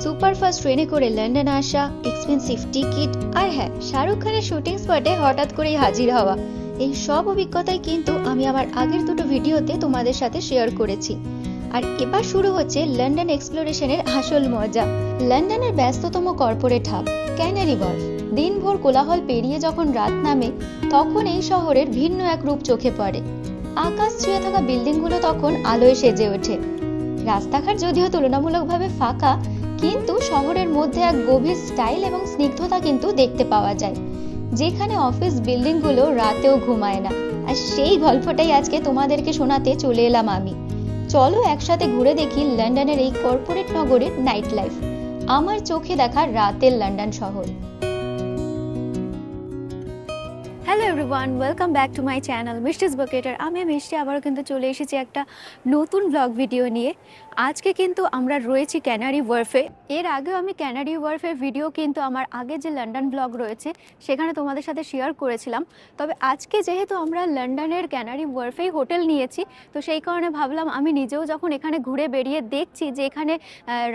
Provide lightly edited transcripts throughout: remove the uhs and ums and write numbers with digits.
Superfast ট্রেনে করে London আসা, এক্সপেন্সিভ টিকিট, আর হ্যাঁ, শাহরুখ খানের শুটিং স্পটে হঠাৎ করেই হাজির হওয়া, এই সব অভিজ্ঞতাই কিন্তু আমি আমার আগের দুটো ভিডিওতে তোমাদের সাথে শেয়ার করেছি। আর এবার শুরু হচ্ছে লন্ডন এক্সপ্লোরেশনের আসল মজা। লন্ডনের ব্যস্ততম কর্পোরেট হাব ক্যানারি ওয়ার্ফ। দিনভর কোলাহল পেরিয়ে যখন রাত নামে, তখন এই শহরের ভিন্ন এক রূপ চোখে পড়ে। আকাশ ছুঁয়ে থাকা বিল্ডিংগুলো তখন আলোয় সেজে ওঠে। রাস্তাঘাট যদিও তুলনামূলকভাবে ফাঁকা, কিন্তু শহরের মধ্যে এক গভীর স্টাইল এবং স্নিগ্ধতা কিন্তু দেখতে পাওয়া যায়, যেখানে অফিস বিল্ডিংগুলো রাতেও ঘুমায় না। আর সেই গল্পটাই আজকে তোমাদেরকে শোনাতে চলে এলাম আমি। চলো একসাথে ঘুরে দেখি লন্ডনের এই কর্পোরেট নগরের নাইট লাইফ, আমার চোখে দেখা রাতের লন্ডন শহর। Hello everyone, welcome back to my channel মিষ্টিস বুকেটার। আমি মিষ্টি আবারও কিন্তু চলে এসেছি একটা নতুন ব্লগ ভিডিও নিয়ে। আজকে কিন্তু আমরা রয়েছি ক্যানারি ওয়ার্ফে। এর আগেও আমি ক্যানারি ওয়ার্ফের ভিডিও কিন্তু আমার আগে যে লন্ডন ব্লগ রয়েছে সেখানে তোমাদের সাথে শেয়ার করেছিলাম। তবে আজকে যেহেতু আমরা লন্ডনের ক্যানারি ওয়ার্ফেই হোটেল নিয়েছি, তো সেই কারণে ভাবলাম আমি নিজেও যখন এখানে ঘুরে বেরিয়ে দেখছি যে এখানে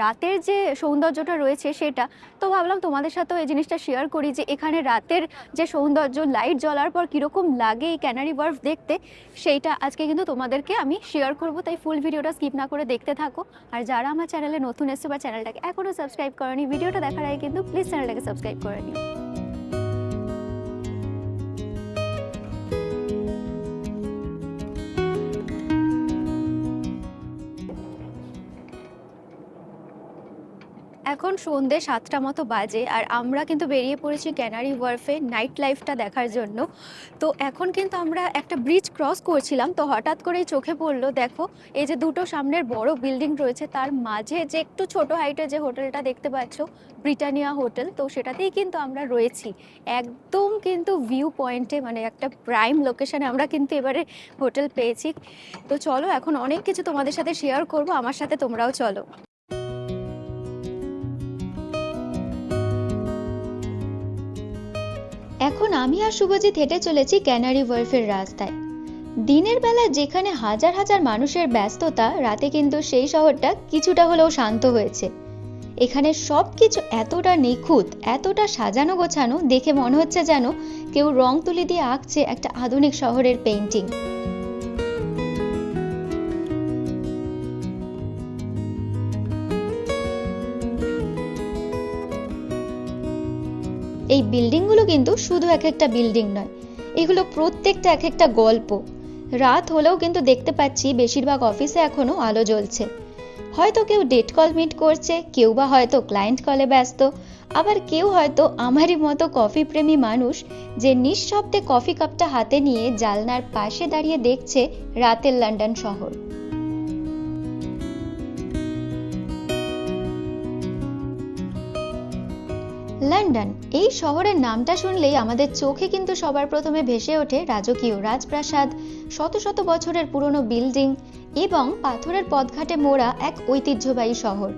রাতের যে সৌন্দর্যটা রয়েছে সেটা, তো ভাবলাম তোমাদের সাথেও এই জিনিসটা শেয়ার করি যে এখানে রাতের যে সৌন্দর্য, লাইট জ্বলার পর কীরকম লাগে এই ক্যানারি ওয়ার্ফ দেখতে, সেইটা আজকে কিন্তু তোমাদেরকে আমি শেয়ার করব। তাই ফুল ভিডিওটা স্কিপ না করে দেখতে থাকো। আর যারা আমার চ্যানেলে নতুন এসেছে বা চ্যানেলটাকে এখনও সাবস্ক্রাইব করেনি, ভিডিওটা দেখার আগে কিন্তু প্লিজ চ্যানেলটাকে সাবস্ক্রাইব করে নিও। এখন সন্ধ্যে 7টা মতো বাজে, আর আমরা কিন্তু বেরিয়ে পড়েছি ক্যানারি ওয়ার্ফে নাইট লাইফটা দেখার জন্য। তো এখন কিন্তু আমরা একটা ব্রিজ ক্রস করছিলাম, তো হঠাৎ করেই চোখে পড়লো, দেখো এই যে দুটো সামনের বড় বিল্ডিং রয়েছে, তার মাঝে যে একটু ছোট হাইটের যে হোটেলটা দেখতে পাচ্ছ, ব্রিটানিয়া হোটেল, তো সেটাতেই কিন্তু আমরা রয়েছি একদম কিন্তু ভিউ পয়েন্টে, মানে একটা প্রাইম লোকেশনে আমরা কিন্তু এবারে হোটেল পেয়েছি। তো চলো এখন অনেক কিছু তোমাদের সাথে শেয়ার করব, আমার সাথে তোমরাও চলো। এখন আমি আর শুভজিৎ হেঁটে চলেছি ক্যানারি ওয়ার্ফের রাস্তায়। দিনের বেলা যেখানে হাজার হাজার মানুষের ব্যস্ততা, রাতে কিন্তু সেই শহরটা কিছুটা হলেও শান্ত হয়েছে। এখানে সবকিছু এতটা নিখুঁত, এতটা সাজানো গোছানো, দেখে মনে হচ্ছে যেন কেউ রং তুলি দিয়ে আঁকছে একটা আধুনিক শহরের পেইন্টিং। এই বিল্ডিংগুলো কিন্তু শুধু এক একটা বিল্ডিং নয়, এগুলো প্রত্যেকটা এক একটা গল্প। রাত হলেও কিন্তু দেখতে পাচ্ছি বেশিরভাগ অফিসে এখনো আলো জ্বলছে। হয়তো কেউ ডেট কল মিট করছে, কেউ বা হয়তো ক্লায়েন্ট কলে ব্যস্ত, আবার কেউ হয়তো আমারই মতো কফি প্রেমী মানুষ, যে নিঃশব্দে কফি কাপটা হাতে নিয়ে জানলার পাশে দাঁড়িয়ে দেখছে রাতের লন্ডন শহর। লন্ডন, এই শহরের নামটা শুনলেই আমাদের চোখে কিন্তু সবার প্রথমে ভেসে ওঠে রাজকীয় রাজপ্রাসাদ, শত শত বছরের পুরনো বিল্ডিং এবং পাথরের পথঘাটে মোড়া এক ঐতিহ্যবাহী শহর।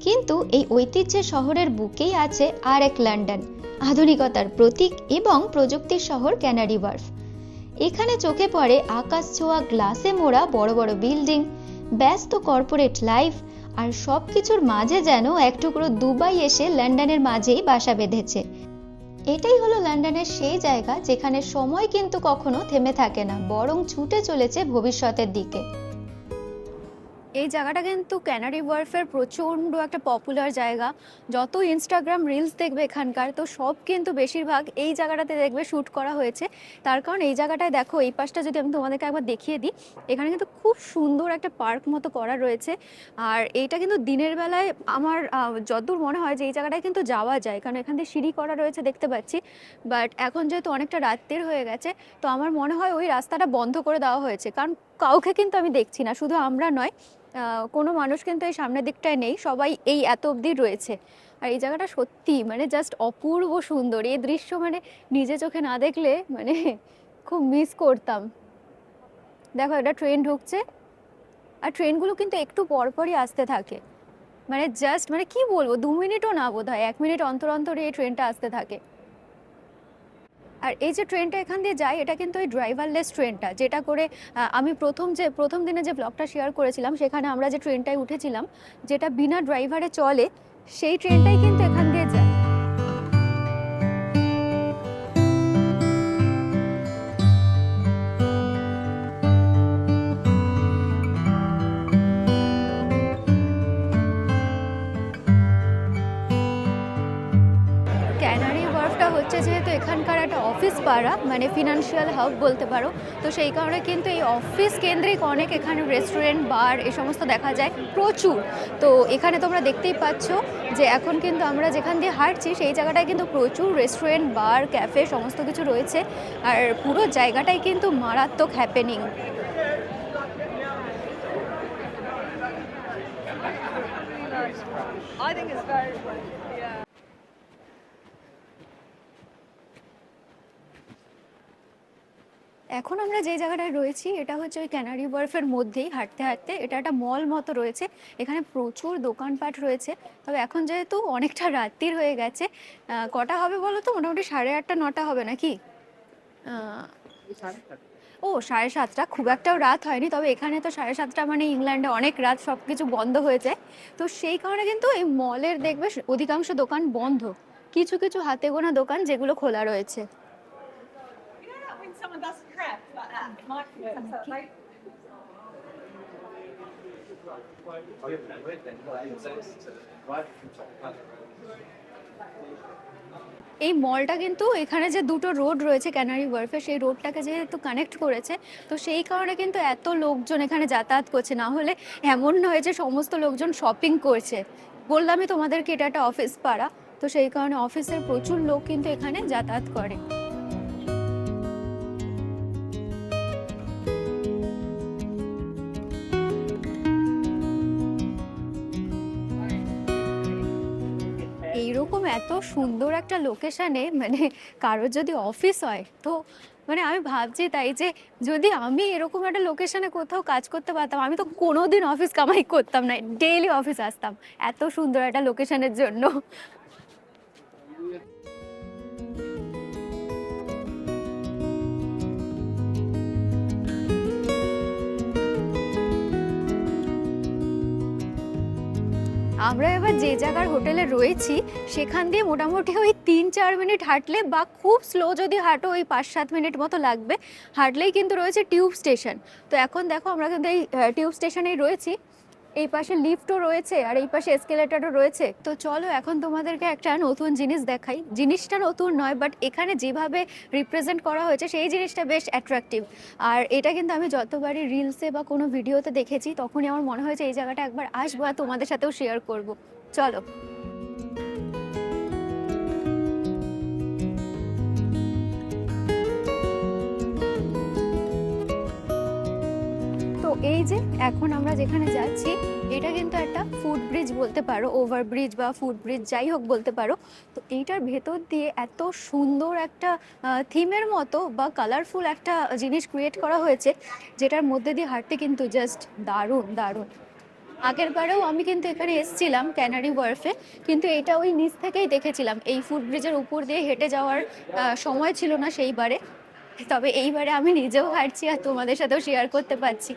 কিন্তু এই ঐতিহ্যের শহরের বুকেই আছে আর এক লন্ডন, আধুনিকতার প্রতীক এবং প্রযুক্তির শহর ক্যানারি ওয়ার্ফ। এখানে চোখে পড়ে আকাশ ছোঁয়া গ্লাসে মোড়া বড় বড় বিল্ডিং, ব্যস্ত কর্পোরেট লাইফ, আর সবকিছুর মাঝে যেন এক টুকরো দুবাই এসে লন্ডনের মাঝেই বাসা বেঁধেছে। এটাই হলো লন্ডনের সেই জায়গা যেখানে সময় কিন্তু কখনো থেমে থাকে না, বরং ছুটে চলেছে ভবিষ্যতের দিকে। এই জায়গাটা কিন্তু ক্যানারি ওয়ার্ফের প্রচণ্ড একটা পপুলার জায়গা। যত ইনস্টাগ্রাম রিলস দেখবে এখানকার, তো সব কিন্তু বেশিরভাগ এই জায়গাটাতে দেখবে শ্যুট করা হয়েছে। তার কারণ এই জায়গাটায় দেখো, এই পাশটা যদি আমি তোমাদেরকে একবার দেখিয়ে দিই, এখানে কিন্তু খুব সুন্দর একটা পার্ক মতো করা রয়েছে। আর এইটা কিন্তু দিনের বেলায় আমার যতদূর মনে হয় যে এই জায়গাটায় কিন্তু যাওয়া যায়, কারণ এখান থেকে সিঁড়ি করা রয়েছে দেখতে পাচ্ছি। বাট এখন যেহেতু অনেকটা রাতের হয়ে গেছে, তো আমার মনে হয় ওই রাস্তাটা বন্ধ করে দেওয়া হয়েছে, কারণ কাউকে কিন্তু আমি দেখছি না, শুধু আমরা নয়, কোনো মানুষ কিন্তু এই সামনের দিকটায় নেই, সবাই এই এত অবধি রয়েছে। আর এই জায়গাটা সত্যি মানে জাস্ট অপূর্ব সুন্দর। এই দৃশ্য মানে নিজে চোখে না দেখলে মানে খুব মিস করতাম। দেখো এটা ট্রেন ঢুকছে, আর ট্রেনগুলো কিন্তু একটু পরপরই আসতে থাকে, মানে জাস্ট মানে কি বলবো, 2 মিনিটও না, বোধ হয় 1 মিনিট অন্তর অন্তর এই ট্রেনটা আসতে থাকে। আর এই যে ট্রেনটা এখান দিয়ে যায়, এটা কিন্তু ওই ড্রাইভারলেস ট্রেনটা, যেটা করে আমি প্রথম দিনে যে ব্লগটা শেয়ার করেছিলাম সেখানে আমরা যে ট্রেনটায় উঠেছিলাম, যেটা বিনা ড্রাইভারে চলে, সেই ট্রেনটাই কিন্তু এখান দিয়ে যায়। ক্যানারি ওয়ার্ফটা হচ্ছে যেহেতু এখানকার একটা অফিস পাড়া, মানে ফিনান্সিয়াল হাব বলতে পারো, তো সেই কারণে কিন্তু এই অফিস কেন্দ্রিক অনেক এখানে রেস্টুরেন্ট, বার এ সমস্ত দেখা যায় প্রচুর। তো এখানে তোমরা দেখতেই পাচ্ছ যে এখন কিন্তু আমরা যেখান দিয়ে হাঁটছি সেই জায়গাটায় কিন্তু প্রচুর রেস্টুরেন্ট, বার, ক্যাফে সমস্ত কিছু রয়েছে, আর পুরো জায়গাটাই কিন্তু মারাত্মক happening. I think it's very, yeah. এখন আমরা যে জায়গাটায় রয়েছি এটা হচ্ছে ওই ক্যানারি ওয়ার্ফের মধ্যেই, হাঁটতে হাঁটতে এটা একটা মল মতো রয়েছে, এখানে প্রচুর দোকানপাট রয়েছে। তবে এখন যেহেতু অনেকটা রাত্রির হয়ে গেছে, কটা হবে বলো তো? মোটামুটি 8:30 9টা হবে নাকি? ও 7:30, খুব একটাও রাত হয়নি। তবে এখানে তো 7:30 মানে ইংল্যান্ডে অনেক রাত, সব কিছু বন্ধ হয়ে যায়। তো সেই কারণে কিন্তু এই মলের দেখবে অধিকাংশ দোকান বন্ধ, কিছু কিছু হাতে গোনা দোকান যেগুলো খোলা রয়েছে। You know that when someone does crap like that, microphone, like, এই মলটা কিন্তু এখানে যে দুটো রোড রয়েছে ক্যানারি ওয়ার্ফে, সেই রোডটাকে যেহেতু কানেক্ট করেছে, তো সেই কারণে কিন্তু এত লোকজন এখানে যাতায়াত করছে। না হলে এমন নয় যে সমস্ত লোকজন শপিং করছে। বললামই তোমাদেরকে এটা একটা অফিস পাড়া, তো সেই কারণে অফিসের প্রচুর লোক কিন্তু এখানে যাতায়াত করে। এইরকম এত সুন্দর একটা লোকেশনে, মানে কারোর যদি অফিস হয়, তো মানে আমি ভাবছি তাই যে যদি আমি এরকম একটা লোকেশনে কোথাও কাজ করতে পারতাম, আমি তো কোনোদিন অফিস কামাই করতাম না, ডেইলি অফিস আসতাম এত সুন্দর একটা লোকেশনের জন্য। আমরা এবার যে জায়গার হোটেলে রয়েছি সেখান দিয়ে মোটামুটি ওই 3-4 মিনিট হাঁটলে, বা খুব স্লো যদি হাঁটো ওই 5-7 মিনিট মতো লাগবে হাঁটলেই কিন্তু রয়েছে টিউব স্টেশন। তো এখন দেখো আমরা কিন্তু এই টিউব স্টেশনেই রয়েছি, এই পাশে লিফটও রয়েছে আর এই পাশে এসকেলেটরও রয়েছে। তো চলো এখন তোমাদেরকে একটা নতুন জিনিস দেখাই। জিনিসটা নতুন নয়, বাট এখানে যেভাবে রিপ্রেজেন্ট করা হয়েছে সেই জিনিসটা বেশ অ্যাট্রাকটিভ। আর এটা কিন্তু আমি যতবারই রিলসে বা কোনো ভিডিওতে দেখেছি তখনই আমার মনে হয়েছে এই জায়গাটা একবার আসবো আর তোমাদের সাথেও শেয়ার করব। চলো। তো এই যে এখন আমরা যেখানে যাচ্ছি এটা কিন্তু একটা ফুট ব্রিজ বলতে পারো, ওভার ব্রিজ বা ফুট ব্রিজ যাই হোক বলতে পারো। তো এইটার ভেতর দিয়ে এত সুন্দর একটা থিমের মতো বা কালারফুল একটা জিনিস ক্রিয়েট করা হয়েছে, যেটার মধ্যে দিয়ে হাঁটতে কিন্তু জাস্ট দারুণ দারুণ। আগের বারেও আমি কিন্তু এখানে এসেছিলাম ক্যানারি ওয়ার্ফে, কিন্তু এটা ওই নিচ থেকেই দেখেছিলাম, এই ফুট ব্রিজের উপর দিয়ে হেঁটে যাওয়ার সময় ছিল না সেইবারে। তবে এইবারে আমি নিজেও হাঁটছি আর তোমাদের সাথেও শেয়ার করতে পারছি।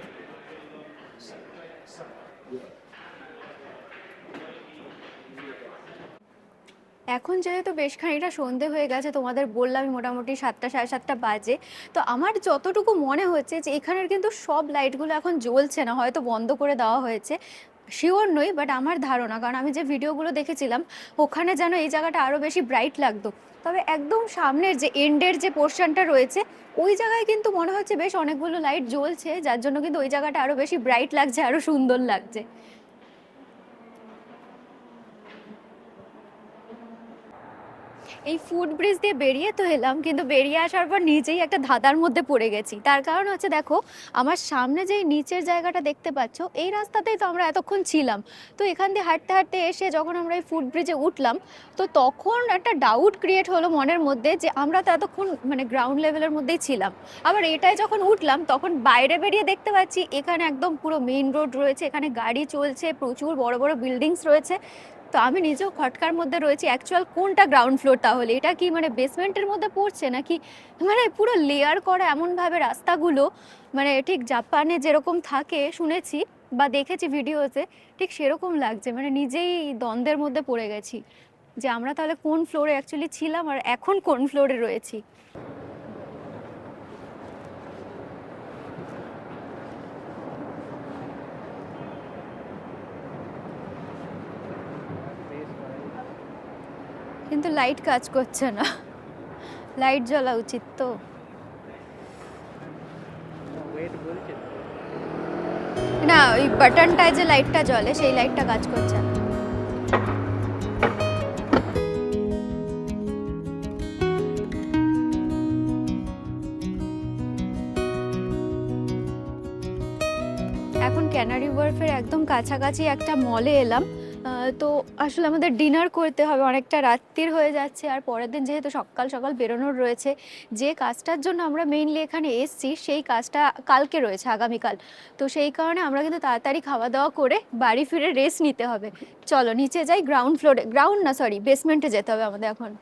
এখন যেহেতু বেশ খানিকটা সন্ধে হয়ে গেছে, তোমাদের বললামই মোটামুটি 7টা 7:30 বাজে। তো আমার যতটুকু মনে হচ্ছে যে এখানের কিন্তু সব লাইটগুলো এখন জ্বলছে না, হয়তো বন্ধ করে দেওয়া হয়েছে, শিওর নই, বাট আমার ধারণা, কারণ আমি যে ভিডিওগুলো দেখেছিলাম ওখানে যেন এই জায়গাটা আরও বেশি ব্রাইট লাগতো। তবে একদম সামনের যে এন্ডের যে পোর্শনটা রয়েছে ওই জায়গায় কিন্তু মনে হচ্ছে বেশ অনেকগুলো লাইট জ্বলছে, যার জন্য কিন্তু ওই জায়গাটা আরও বেশি ব্রাইট লাগছে, আরও সুন্দর লাগছে। এই ফুট ব্রিজ দিয়ে বেরিয়ে তো এলাম, কিন্তু বেরিয়ে আসার পর নিজেই একটা ধাঁধার মধ্যে পড়ে গেছি। তার কারণ হচ্ছে দেখো, আমার সামনে যেই নিচের জায়গাটা দেখতে পাচ্ছ এই রাস্তাতেই তো আমরা এতক্ষণ ছিলাম। তো এখান দিয়ে হাঁটতে হাঁটতে এসে যখন আমরা এই ফুট ব্রিজে উঠলাম, তো তখন একটা ডাউট ক্রিয়েট হলো মনের মধ্যে যে আমরা তো এতক্ষণ মানে গ্রাউন্ড লেভেলের মধ্যেই ছিলাম, আবার এটাই যখন উঠলাম তখন বাইরে বেরিয়ে দেখতে পাচ্ছি এখানে একদম পুরো মেইন রোড রয়েছে, এখানে গাড়ি চলছে, প্রচুর বড় বড় বিল্ডিংস রয়েছে। তো আমি নিজেও খটকার মধ্যে রয়েছি, অ্যাকচুয়াল কোনটা গ্রাউন্ড ফ্লোর, তাহলে এটা কি মানে বেসমেন্টের মধ্যে পড়ছে নাকি? মানে পুরো লেয়ার করা এমনভাবে রাস্তাগুলো, মানে ঠিক জাপানে যেরকম থাকে শুনেছি বা দেখেছি ভিডিওতে, ঠিক সেরকম লাগছে, মানে নিজেই দ্বন্দ্বের মধ্যে পড়ে গেছি যে আমরা তাহলে কোন ফ্লোরে অ্যাকচুয়ালি ছিলাম আর এখন কোন ফ্লোরে রয়েছি। কিন্তু লাইট কাজ করছে না, লাইট জ্বলা উচিত তো। না, ওই বাটনটায় যে লাইটটা জ্বলে সেই লাইটটা কাজ করছে না। এখন ক্যানারি ওয়ার্ফের একদম কাছাকাছি একটা মলে এলাম। তো আসলে আমাদের ডিনার করতে হবে, অনেকটা রাত্রির হয়ে যাচ্ছে, আর পরের দিন যেহেতু সকাল সকাল বেরোনোর রয়েছে, যে কাজটার জন্য আমরা মেইনলি এখানে এসছি সেই কাজটা কালকে রয়েছে, আগামীকাল। তো সেই কারণে আমরা কিন্তু তাড়াতাড়ি খাওয়া দাওয়া করে বাড়ি ফিরে রেস্ট নিতে হবে। চলো নিচে যাই, গ্রাউন্ড ফ্লোরে, গ্রাউন্ড না সরি বেসমেন্টে যেতে হবে আমাদের এখন।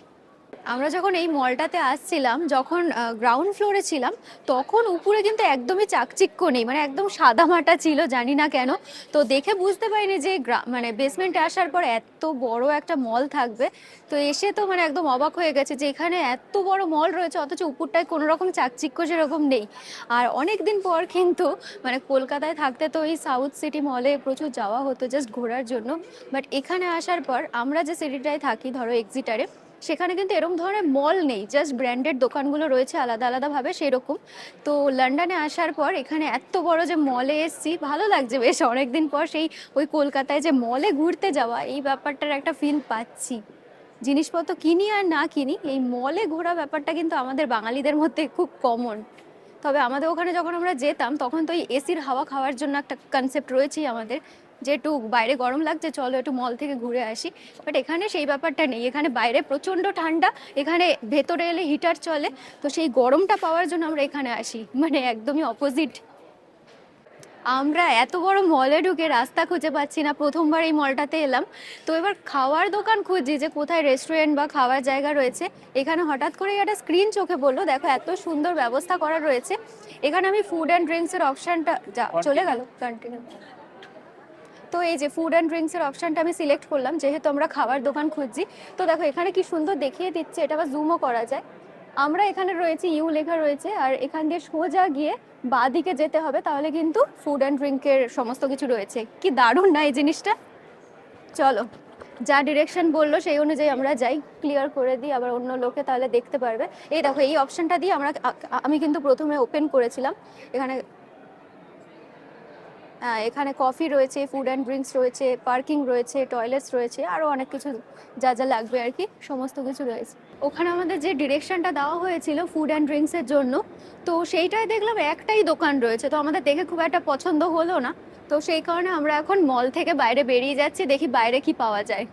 আমরা যখন এই মলটাতে আসছিলাম, যখন গ্রাউন্ড ফ্লোরে ছিলাম, তখন উপরে কিন্তু একদমই চাকচিক্য নেই, মানে একদম সাদামাটা ছিল, জানি না কেন। তো দেখে বুঝতে পারিনি যে মানে বেসমেন্টে আসার পর এত বড় একটা মল থাকবে। তো এসে তো মানে একদম অবাক হয়ে গেছে যে এখানে এত বড় মল রয়েছে, অথচ উপরটায় কোনো রকম চাকচিক্য সেরকম নেই। আর অনেক দিন পর কিন্তু মানে কলকাতায় থাকতে তো এই সাউথ সিটি মলে প্রচুর যাওয়া হতো জাস্ট ঘোরার জন্য, বাট এখানে আসার পর আমরা যে সিটিটায় থাকি, ধরো এক্সিটারে, সেখানে কিন্তু এরকম ধরনের মল নেই, জাস্ট ব্র্যান্ডেড দোকানগুলো রয়েছে আলাদা আলাদাভাবে সেরকম। তো লন্ডনে আসার পর এখানে এত বড় যে মলে এসছি, ভালো লাগছে বেশ অনেকদিন পর সেই ওই কলকাতায় যে মলে ঘুরতে যাওয়া, এই ব্যাপারটার একটা ফিল পাচ্ছি। জিনিসপত্র কিনি আর না কিনি, এই মলে ঘোরা ব্যাপারটা কিন্তু আমাদের বাঙালিদের মধ্যে খুব কমন। তবে আমাদের ওখানে যখন আমরা যেতাম তখন তো এই এসির হাওয়া খাওয়ার জন্য একটা কনসেপ্ট রয়েছেই আমাদের, যে একটু বাইরে গরম লাগছে চলো একটু মল থেকে ঘুরে আসি। বাট এখানে সেই ব্যাপারটা নেই, এখানে বাইরে প্রচণ্ড ঠান্ডা, এখানে ভেতরে এলে হিটার চলে, তো সেই গরমটা পাওয়ার জন্য আমরা এখানে আসি, মানে একদমই অপোজিট। আমরা এত বড় মলে ঢুকে রাস্তা খুঁজে পাচ্ছি না, প্রথমবার এই মলটাতে এলাম। তো এবার খাওয়ার দোকান খুঁজছি যে কোথায় রেস্টুরেন্ট বা খাওয়ার জায়গা রয়েছে। এখানে হঠাৎ করে একটা স্ক্রিন চোখে পড়লো, দেখো এত সুন্দর ব্যবস্থা করা রয়েছে। এখানে আমি ফুড অ্যান্ড ড্রিঙ্কসের অপশানটা চলে গেল কন্টিনিউ। তো এই যে ফুড অ্যান্ড ড্রিঙ্কসের অপশানটা আমি সিলেক্ট করলাম, যেহেতু আমরা খাবার দোকান খুঁজছি। তো দেখো এখানে কি সুন্দর দেখিয়ে দিচ্ছে, এটা আবার জুমও করা যায়। আমরা এখানে রয়েছি, ইউ লেখা রয়েছে, আর এখান দিয়ে সোজা গিয়ে বাঁ দিকে যেতে হবে, তাহলে কিন্তু ফুড অ্যান্ড ড্রিঙ্কের সমস্ত কিছু রয়েছে। কি দারুণ না এই জিনিসটা! চলো যা ডিরেকশন বললো সেই অনুযায়ী আমরা যাই, ক্লিয়ার করে দিই আবার অন্য লোকে তাহলে দেখতে পারবে। এই দেখো এই অপশানটা দিয়ে আমি কিন্তু প্রথমে ওপেন করেছিলাম। এখানে এখানে কফি রয়েছে, ফুড অ্যান্ড ড্রিঙ্কস রয়েছে, পার্কিং রয়েছে, টয়লেটস রয়েছে, আরও অনেক কিছু যা যা লাগবে আর কি সমস্ত কিছু রয়েছে। ওখানে আমাদের যে ডিরেকশনটা দেওয়া হয়েছিল ফুড অ্যান্ড ড্রিঙ্কসের জন্য, তো সেইটাই দেখলাম একটাই দোকান রয়েছে, তো আমাদের দেখে খুব একটা পছন্দ হলো না। তো সেই কারণে আমরা এখন মল থেকে বাইরে বেরিয়ে যাচ্ছি, দেখি বাইরে কি পাওয়া যায়।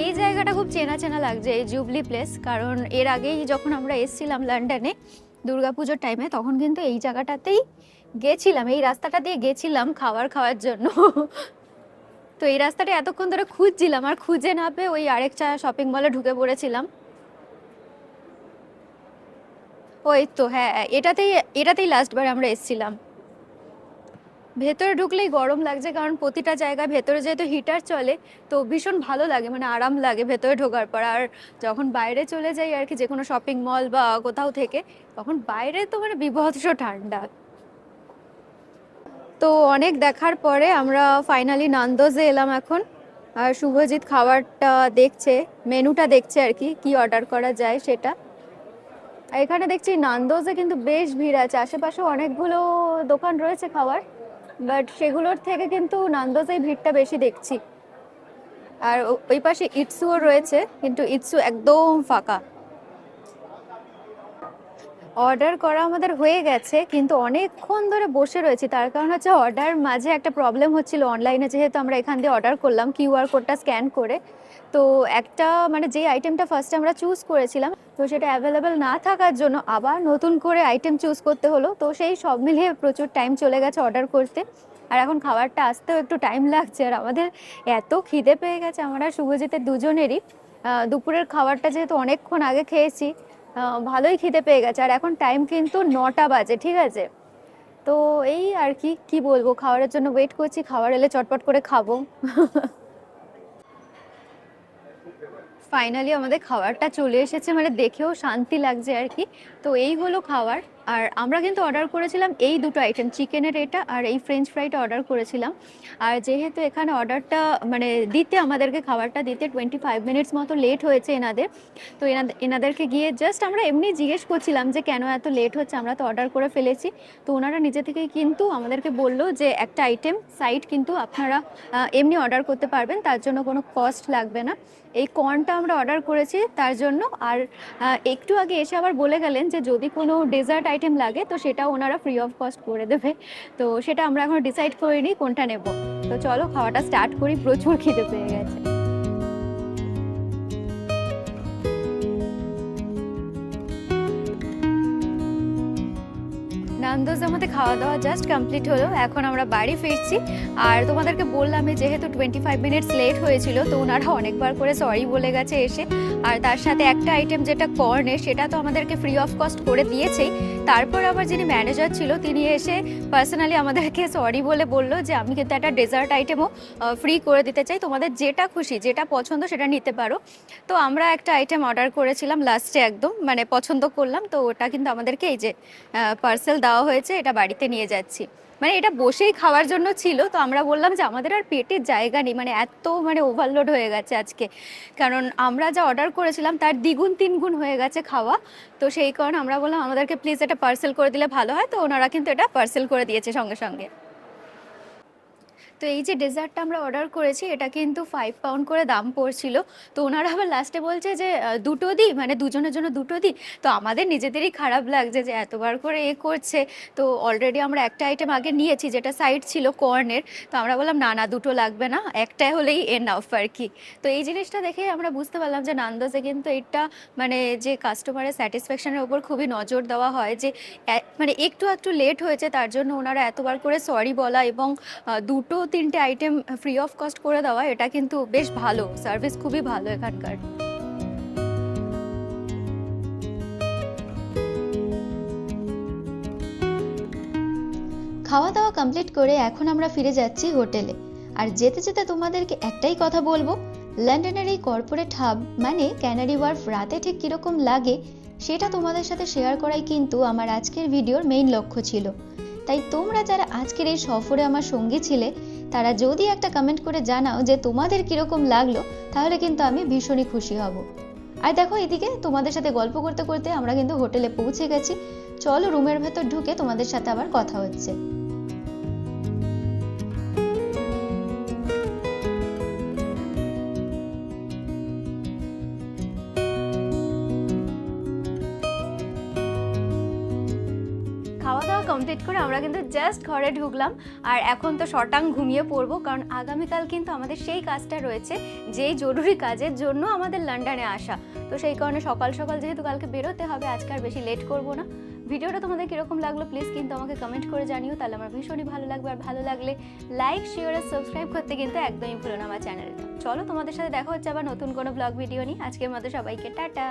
এই জায়গাটা খুব চেনা চেনা লাগছে, এই জুবলি প্লেস, কারণ এর আগেই যখন আমরা এসেছিলাম লন্ডনে দুর্গাপুজোর টাইমে, তখন কিন্তু এই জায়গাটাতেই গেছিলাম, এই রাস্তাটা দিয়ে গেছিলাম খাওয়ার জন্য। তো এই রাস্তাটা এতক্ষণ ধরে খুঁজছিলাম, আর খুঁজে না পেয়ে ওই আরেকটা শপিং মলে ঢুকে পড়েছিলাম। ওই তো হ্যাঁ, এটাতেই এটাতেই লাস্টবার আমরা এসেছিলাম। ভেতরে ঢুকলেই গরম লাগছে, কারণ প্রতিটা জায়গায় ভেতরে যেহেতু হিটার চলে, তো ভীষণ ভালো লাগে, মানে আরাম লাগে ভেতরে ঢোকার পর। আর যখন বাইরে চলে যাই আর কি, যে কোনো শপিং মল বা কোথাও থেকে, তখন বাইরে তো মানে বীভৎস ঠান্ডা। তো অনেক দেখার পরে আমরা ফাইনালি নান্দোজে এলাম এখন। আর শুভজিৎ খাবারটা দেখছে, মেনুটা দেখছে আর কি, কি অর্ডার করা যায় সেটা। আর এখানে দেখছি নান্দোজে কিন্তু বেশ ভিড় আছে, আশেপাশে অনেকগুলো দোকান রয়েছে খাবার, বাট সেগুলোর থেকে কিন্তু নান্দোজেই ভিড়টা বেশি দেখছি। আর ওই পাশে ইটসুও রয়েছে, কিন্তু ইটসু একদম ফাঁকা। অর্ডার করা আমাদের হয়ে গেছে, কিন্তু অনেকক্ষণ ধরে বসে রয়েছি। তার কারণ হচ্ছে অর্ডার মাঝে একটা প্রবলেম হচ্ছিল অনলাইনে, যেহেতু আমরা এখান দিয়ে অর্ডার করলাম কিউআর কোডটা স্ক্যান করে। তো একটা মানে যে আইটেমটা ফার্স্টে আমরা চুজ করেছিলাম, তো সেটা অ্যাভেলেবেল না থাকার জন্য আবার নতুন করে আইটেম চুজ করতে হলো। তো সেই সব মিলিয়ে প্রচুর টাইম চলে গেছে অর্ডার করতে, আর এখন খাবারটা আসতেও একটু টাইম লাগছে। আর আমাদের এত খিদে পেয়ে গেছে আমরা শুভজিতের দুজনেরই। দুপুরের খাবারটা যেহেতু অনেকক্ষণ আগে খেয়েছি, ভালোই খিদে পেয়ে গেছে। আর এখন টাইম কিন্তু 9টা বাজে, ঠিক আছে? তো এই আর কি কি বলবো, খাবারের জন্য ওয়েট করছি, খাবার এলে চটপট করে খাবো। ফাইনালি আমাদের খাবারটা চলে এসেছে, মানে দেখেও শান্তি লাগছে আর কি। তো এই হলো খাবার। আর আমরা কিন্তু অর্ডার করেছিলাম এই দুটো আইটেম, চিকেনের এটা আর এই ফ্রেঞ্চ ফ্রাইটা অর্ডার করেছিলাম। আর যেহেতু এখানে অর্ডারটা মানে দিতে আমাদেরকে খাবারটা দিতে 25 মিনিটস মতো লেট হয়েছে এনাদের। তো এনাদেরকে গিয়ে জাস্ট আমরা এমনি জিজ্ঞেস করছিলাম যে কেন এত লেট হচ্ছে, আমরা তো অর্ডার করে ফেলেছি। তো ওনারা নিজে থেকেই কিন্তু আমাদেরকে বললো যে একটা আইটেম সাইড কিন্তু আপনারা এমনি অর্ডার করতে পারবেন, তার জন্য কোনো কস্ট লাগবে না। এই কর্নটা আমরা অর্ডার করেছি তার জন্য। আর একটু আগে এসে আবার বলে গেলেন যে যদি কোনো ডেজার্ট আইটেম লাগে তো সেটাও ওনারা ফ্রি অফ কস্ট করে দেবে। তো সেটা আমরা এখন ডিসাইড করিনি কোনটা নেব। তো চলো খাওয়াটা স্টার্ট করি, প্রচুর খিদে পেয়ে গেছে। নান্দোজ আমাদের খাওয়া দাওয়া জাস্ট কমপ্লিট হলো, এখন আমরা বাড়ি ফিরছি। আর তোমাদেরকে বললাম যেহেতু 25 মিনিটস লেট হয়েছিল, তো ওনারা অনেকবার করে সরি বলে গেছে এসে। আর তার সাথে একটা আইটেম যেটা কর্নের, সেটা তো আমাদেরকে ফ্রি অফ কস্ট করে দিয়েছেই। তারপর আবার যিনি ম্যানেজার ছিল তিনি এসে পার্সোনালি আমাদেরকে সরি বলে বললো যে আমি কিন্তু একটা ডেজার্ট আইটেমও ফ্রি করে দিতে চাই, তোমাদের যেটা খুশি যেটা পছন্দ সেটা নিতে পারো। তো আমরা একটা আইটেম অর্ডার করেছিলাম লাস্টে, একদম মানে পছন্দ করলাম, তো ওটা কিন্তু আমাদেরকে এই যে পার্সেল দেওয়া হয়েছে, এটা বাড়িতে নিয়ে যাচ্ছি। মানে এটা বসেই খাওয়ার জন্য ছিল, তো আমরা বললাম যে আমাদের আর পেটের জায়গা নেই, মানে এত মানে ওভারলোড হয়ে গেছে আজকে। কারণ আমরা যা অর্ডার করেছিলাম তার দ্বিগুণ তিনগুণ হয়ে গেছে খাওয়া। তো সেই কারণে আমরা বললাম আমাদেরকে প্লিজ এটা পার্সেল করে দিলে ভালো হয়। তো ওনারা কিন্তু এটা পার্সেল করে দিয়েছে সঙ্গে সঙ্গে। তো এই যে ডেজার্টটা আমরা অর্ডার করেছি এটা কিন্তু 5 পাউন্ড করে দাম পড়ছিল। তো ওনারা আবার লাস্টে বলছে যে দুটো দিই, মানে দুজনের জন্য দুটো দিই। তো আমাদের নিজেদেরই খারাপ লাগছে যে এতবার করে করছে। তো অলরেডি আমরা একটা আইটেম আগে নিয়েছি যেটা সাইড ছিল কর্নের। তো আমরা বললাম না না, দুটো লাগবে না, একটাই হলেই এনাফ আর কি। তো এই জিনিসটা দেখে আমরা বুঝতে পারলাম যে নান্দোজে কিন্তু এটা মানে যে কাস্টমারের স্যাটিসফ্যাকশনের ওপর খুবই নজর দেওয়া হয়, যে মানে একটু একটু লেট হয়েছে তার জন্য ওনারা এতবার করে সরি বলা এবং দুটো তিনটে আইটেম ফ্রি অফ কস্ট করে দেওয়া, এটা কিন্তু বেশ ভালো সার্ভিস, খুবই ভালো এখানকার। খাওয়া দাওয়া কমপ্লিট করে এখন আমরা ফিরে যাচ্ছি হোটেলে। আর যেতে যেতে তোমাদেরকে একটাই কথা বলবো, লন্ডনের এই কর্পোরেট হাব মানে ক্যানারি ওয়ার্ফ রাতে ঠিক কিরকম লাগে সেটা তোমাদের সাথে শেয়ার করাই কিন্তু আমার আজকের ভিডিওর মেইন লক্ষ্য ছিল। তাই তোমরা যারা আজকের এই সফরে আমার সঙ্গী ছিলে তারা যদি একটা কমেন্ট করে জানাও যে তোমাদের কিরকম লাগলো, তাহলে কিন্তু আমি ভীষণই খুশি হব। আর দেখো এদিকে তোমাদের সাথে গল্প করতে করতে আমরা কিন্তু হোটেলে পৌঁছে গেছি। চলো রুমের ভেতর ঢুকে তোমাদের সাথে আবার কথা হচ্ছে। খাওয়া দাওয়া কমপ্লিট করে আমরা কিন্তু জাস্ট ঘরে ঢুকলাম। আর এখন তো শটাং ঘুমিয়ে পড়বো, কারণ আগামীকাল কিন্তু আমাদের সেই কাজটা রয়েছে যেই জরুরি কাজের জন্য আমাদের লন্ডনে আসা। তো সেই কারণে সকাল সকাল যেহেতু কালকে বেরোতে হবে, আজকে আর বেশি লেট করবো না। ভিডিওটা তোমাদের কিরকম লাগলো প্লিজ কিন্তু আমাকে কমেন্ট করে জানিও, তাহলে আমার ভীষণই ভালো লাগবে। আর ভালো লাগলে লাইক শেয়ার আর সাবস্ক্রাইব করতে কিন্তু একদমই ভুলো না আমার চ্যানেলটা। চলো তোমাদের সাথে দেখা হচ্ছে আবার নতুন কোনো ব্লগ ভিডিও নিয়ে। আজকের মতো সবাইকে টাটা।